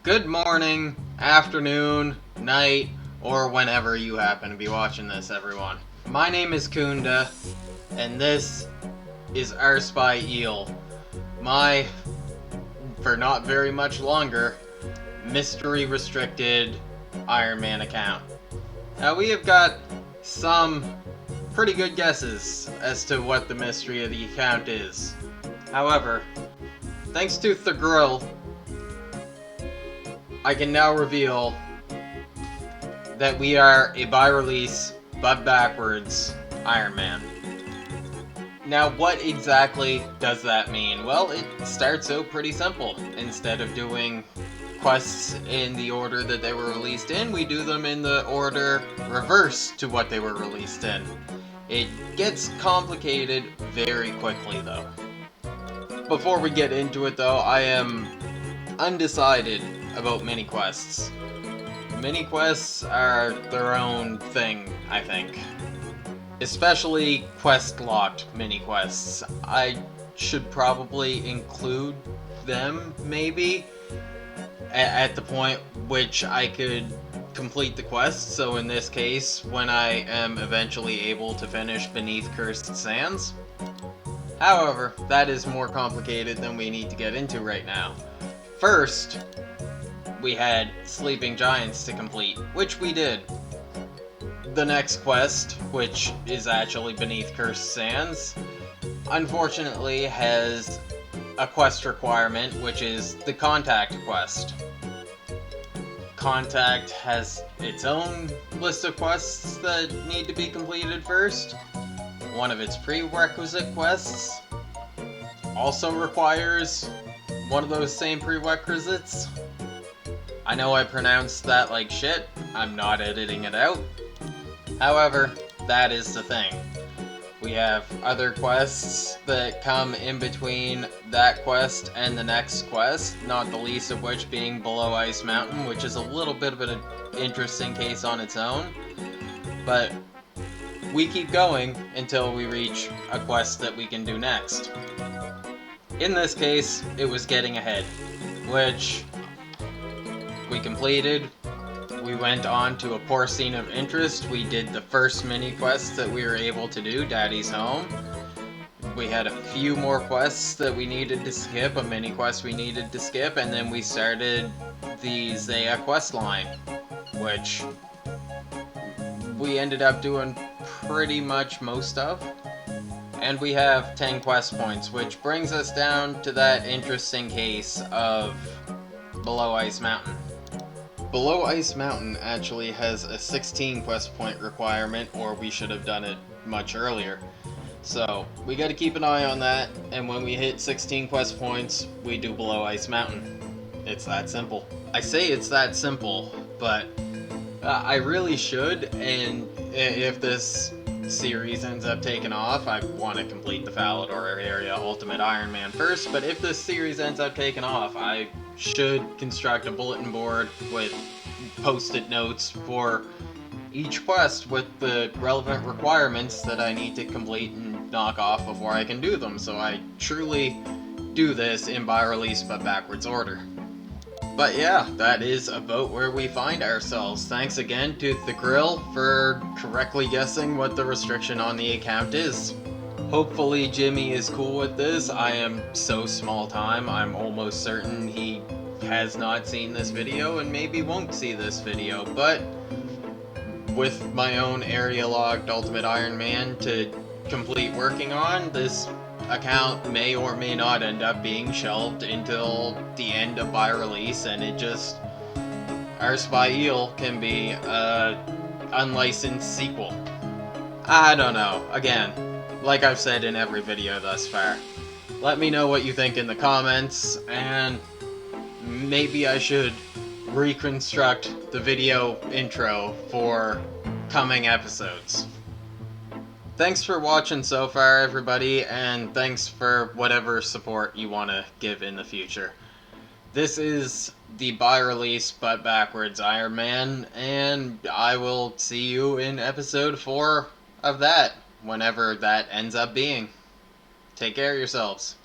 Good morning, afternoon, night, or whenever you happen to be watching this, everyone. My name is Kunda, and this is Our Spy Eel, my, for not very much longer, mystery restricted Iron Man account. Now, we have got some pretty good guesses as to what the mystery of the account is. However, thanks to the Grill, I can now reveal that we are a by-release, but backwards Iron Man. Now, what exactly does that mean? Well, it starts out pretty simple. Instead of doing quests in the order that they were released in, we do them in the order reverse to what they were released in. It gets complicated very quickly, though. Before we get into it, though, I am undecided about mini-quests. Mini-quests are their own thing, I think. Especially quest-locked mini-quests. I should probably include them, maybe, at the point which I could complete the quest. So in this case, when I am eventually able to finish Beneath Cursed Sands. However, that is more complicated than we need to get into right now. First, we had Sleeping Giants to complete, which we did. The next quest, which is actually Beneath Cursed Sands, unfortunately has a quest requirement, which is the Contact quest. Contact has its own list of quests that need to be completed first. One of its prerequisite quests also requires one of those same prerequisites. I know I pronounced that like shit. I'm not editing it out. However, that is the thing. We have other quests that come in between that quest and the next quest, not the least of which being Below Ice Mountain, which is a little bit of an interesting case on its own. But we keep going until we reach a quest that we can do next. In this case, it was Getting Ahead, which we completed. We went on to a Porcine of Interest. We did the first mini quest that we were able to do, Daddy's Home. We had a few more quests that we needed to skip, a mini quest we needed to skip, and then we started the Zaya quest line, which we ended up doing pretty much most of. And we have 10 quest points, which brings us down to that interesting case of Below Ice Mountain. Below Ice Mountain actually has a 16 quest point requirement, or we should have done it much earlier. So, we gotta keep an eye on that, and when we hit 16 quest points, we do Below Ice Mountain. It's that simple. I say it's that simple, but I really should, and if this series ends up taking off, I want to complete the Falador area Ultimate Iron Man first, but if this series ends up taking off, I should construct a bulletin board with post-it notes for each quest with the relevant requirements that I need to complete and knock off before I can do them, so I truly do this in by-release but backwards order. But yeah, that is about where we find ourselves. Thanks again to The Grill for correctly guessing what the restriction on the account is. Hopefully Jimmy is cool with this. I am so small time, I'm almost certain he has not seen this video and maybe won't see this video, but with my own area logged Ultimate Iron Man to complete working on, this account may or may not end up being shelved until the end of by release, and it just, Our Spy Eel can be a unlicensed sequel. I don't know. Again, like I've said in every video thus far, let me know what you think in the comments, and maybe I should reconstruct the video intro for coming episodes. Thanks for watching so far, everybody, and thanks for whatever support you want to give in the future. This is the by-release but backwards Iron Man, and I will see you in episode 4 of that, whenever that ends up being. Take care of yourselves.